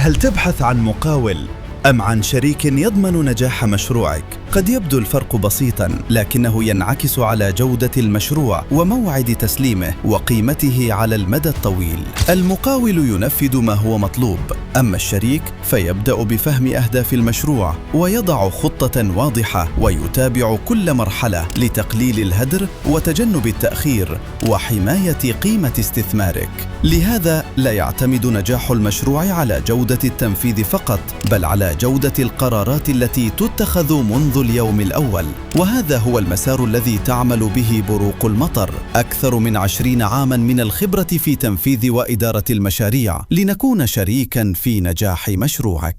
هل تبحث عن مقاول أم عن شريك يضمن نجاح مشروعك؟ قد يبدو الفرق بسيطاً، لكنه ينعكس على جودة المشروع وموعد تسليمه وقيمته على المدى الطويل. المقاول ينفذ ما هو مطلوب، أما الشريك فيبدأ بفهم أهداف المشروع ويضع خطة واضحة ويتابع كل مرحلة لتقليل الهدر وتجنب التأخير وحماية قيمة استثمارك. لهذا لا يعتمد نجاح المشروع على جودة التنفيذ فقط، بل على جودة القرارات التي تتخذ منذ اليوم الأول. وهذا هو المسار الذي تعمل به بروق المطر، أكثر من 20 عاماً من الخبرة في تنفيذ وإدارة المشاريع، لنكون شريكاً في نجاح مشروعك.